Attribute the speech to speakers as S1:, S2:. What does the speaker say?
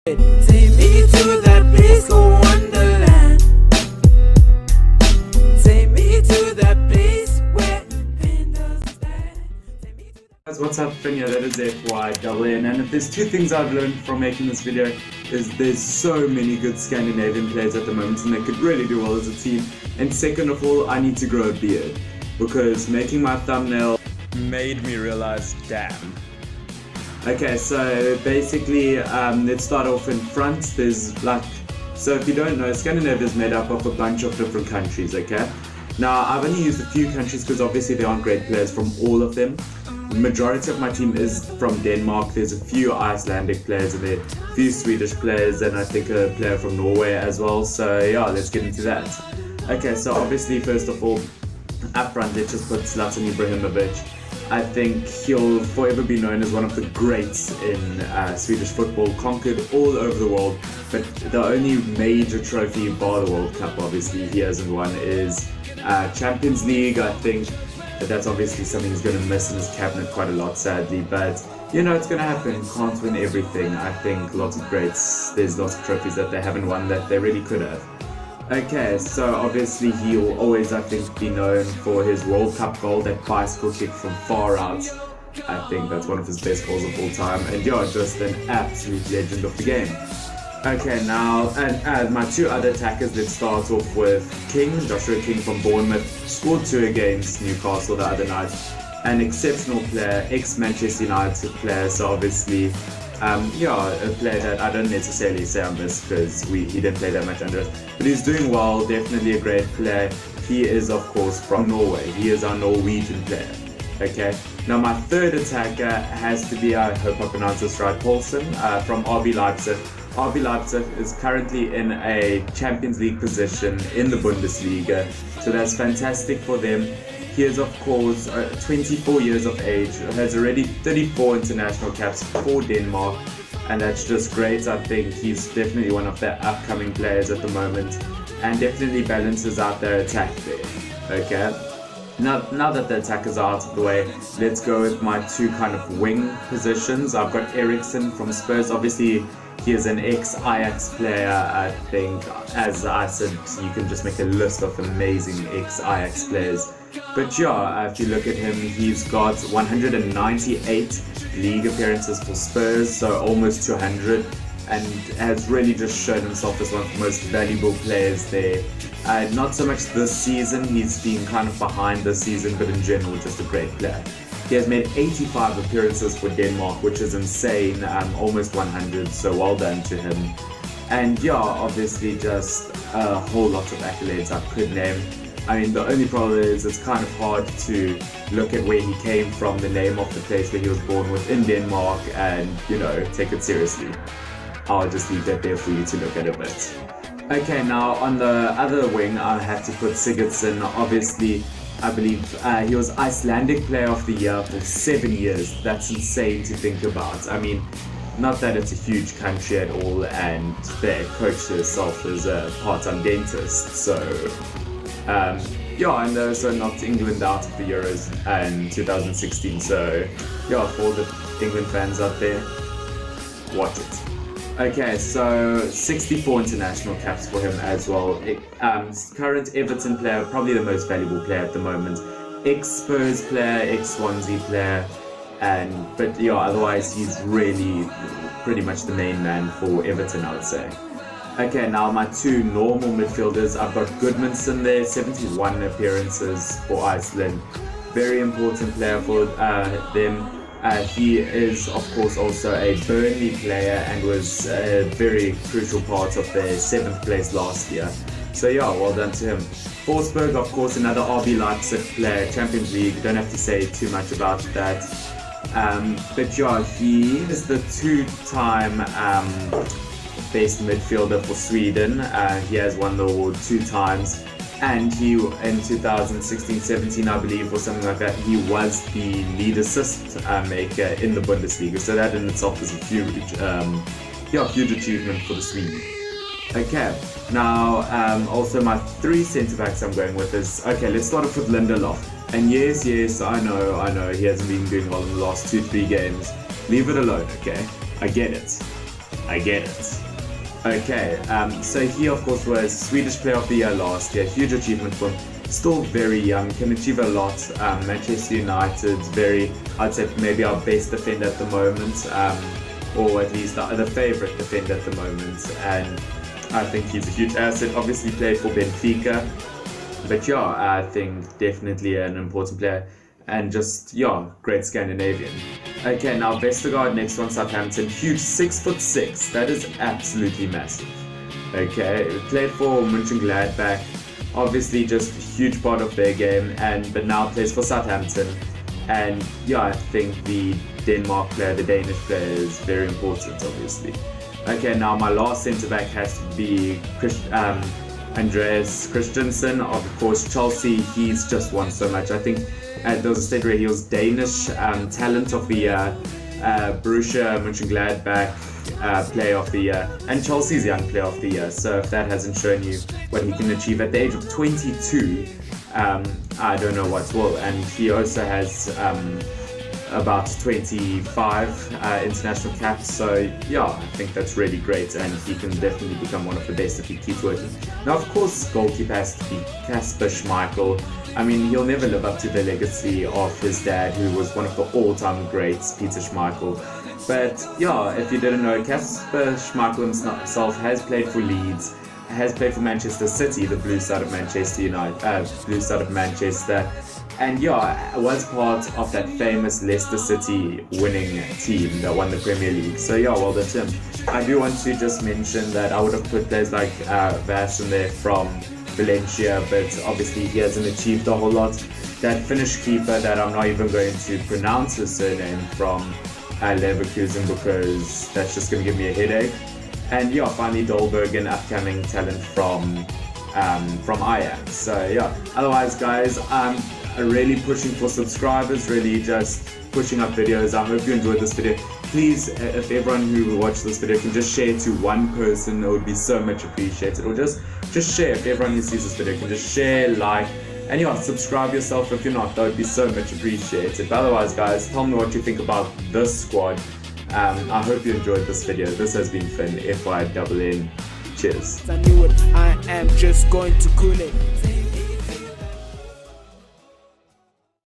S1: Take me to that place called Wonderland. Take me to that place where pain doesn't stand.
S2: Guys, what's up, Finn here? That is FYN, and if there's two things I've learned from making this video is there's so many good Scandinavian players at the moment and they could really do well as a team. And second of all, I need to grow a beard because making my thumbnail made me realize, damn. Okay, so basically, let's start off in front. So if you don't know, Scandinavia is made up of a bunch of different countries, okay? Now, I've only used a few countries because obviously there aren't great players from all of them. The majority of my team is from Denmark. There's a few Icelandic players in there, a few Swedish players, and I think a player from Norway as well. So yeah, let's get into that. Okay, so obviously, first of all, up front, let's just put Zlatan Ibrahimovic. I think he'll forever be known as one of the greats in Swedish football, conquered all over the world, but the only major trophy bar the World Cup, obviously, he hasn't won, is Champions League. I think that's obviously something he's going to miss in his cabinet quite a lot, sadly, but you know, it's going to happen. Can't win everything. I think lots of greats, there's lots of trophies that they haven't won that they really could have. Okay, so obviously he'll always, I think, be known for his World Cup goal, that bicycle kick from far out. I think that's one of his best goals of all time, and yeah, just an absolute legend of the game. Okay, now, and my two other attackers, let's start off with Joshua King from Bournemouth, scored 2 against Newcastle the other night. An exceptional player, ex-Manchester United player, so obviously, yeah, a player that I don't necessarily say I miss because he didn't play that much under us, but he's doing well, definitely a great player. He is, of course, from Norway. He is our Norwegian player. Okay, now my third attacker has to be, I hope I pronounce this right, Paulsen from RB Leipzig. RB Leipzig is currently in a Champions League position in the Bundesliga, so that's fantastic for them. He is, of course, 24 years of age, has already 34 international caps for Denmark, and that's just great. I think he's definitely one of their upcoming players at the moment, and definitely balances out their attack there. Okay, now that the attackers are out of the way, let's go with my two kind of wing positions. I've got Eriksen from Spurs. Obviously, he is an ex-Ajax player. I think, as I said, you can just make a list of amazing ex-Ajax players. But yeah, if you look at him, he's got 198 league appearances for Spurs, so almost 200, and has really just shown himself as one of the most valuable players there. Not so much this season, he's been kind of behind this season, but in general, just a great player. He has made 85 appearances for Denmark, which is insane, almost 100, so well done to him. And yeah, obviously just a whole lot of accolades I could name. I mean, the only problem is it's kind of hard to look at where he came from, the name of the place where he was born within Denmark, and, you know, take it seriously. I'll just leave that there for you to look at a bit. Okay, now on the other wing, I had to put Sigurdsson. Obviously, I believe he was Icelandic Player of the Year for 7 years. That's insane to think about. I mean, not that it's a huge country at all, and their coach herself is a part-time dentist, so yeah, and also knocked England out of the Euros in 2016, so yeah, for all the England fans out there, watch it. Okay, so 64 international caps for him as well. Current Everton player, probably the most valuable player at the moment. Ex-Spurs player, ex-Swansea player, but yeah, otherwise he's really pretty much the main man for Everton, I would say. Okay, now my two normal midfielders, I've got Gudmundsson there, 71 appearances for Iceland. Very important player for them. He is, of course, also a Burnley player and was a very crucial part of their 7th place last year. So yeah, well done to him. Forsberg, of course, another RB Leipzig player, Champions League, don't have to say too much about that. But yeah, he is the 2-time best midfielder for Sweden. He has won the award 2 times, and he in 2016-17, I believe, or something like that, he was the lead assist maker in the Bundesliga, so that in itself is a huge achievement for the Swede. Okay, now also my 3 centre-backs I'm going with is, okay, let's start off with Lindelof. And yes, I know, he hasn't been doing well in the last 2-3 games. Leave it alone, okay? I get it. I get it. Okay, so he of course was Swedish Player of the Year last year, huge achievement for him. Still very young, can achieve a lot. Manchester United, I'd say maybe our best defender at the moment, or at least the favourite defender at the moment, and I think he's a huge asset. Obviously played for Benfica, but yeah, I think definitely an important player, and just, yeah, great Scandinavian. Okay, now Vestergaard next one, Southampton, huge, 6'6", that is absolutely massive. Okay, played for Mönchengladbach, obviously just a huge part of their game, but now plays for Southampton. And yeah, I think the Denmark player, the Danish player, is very important, obviously. Okay, now my last centre-back has to be Andreas Christensen, of course, Chelsea. He's just won so much. I think there was a state where he was Danish Talent of the Year, Borussia Mönchengladbach Player of the Year, and Chelsea's Young Player of the Year. So if that hasn't shown you what he can achieve at the age of 22, I don't know what will. And he also has about 25 international caps, so yeah, I think that's really great, and he can definitely become one of the best if he keeps working. Now of course goalkeeper has to be Kasper Schmeichel. I mean, he'll never live up to the legacy of his dad, who was one of the all-time greats, Peter Schmeichel. But yeah, if you didn't know, Kasper Schmeichel himself has played for Leeds, has played for Manchester City, the blue side of Manchester United, blue side of Manchester. And yeah, was part of that famous Leicester City winning team that won the Premier League. So yeah, well, that's him. I do want to just mention that I would have put players like Vas in there from Valencia, but obviously he hasn't achieved a whole lot. That Finnish keeper that I'm not even going to pronounce his surname from Leverkusen, because that's just going to give me a headache. And yeah, finally Dolberg, an upcoming talent from Ajax. So yeah, otherwise guys, I'm really pushing for subscribers, really just pushing up videos. I hope you enjoyed this video. Please, if everyone who will watch this video can just share to one person, it would be so much appreciated. Or just share. If everyone who sees this video can just share, like, and yeah, subscribe yourself if you're not, that would be so much appreciated. But otherwise guys, tell me what you think about this squad. I hope you enjoyed this video. This has been Finn, FYNN. Cheers.
S1: I knew it, I am just going to cool it.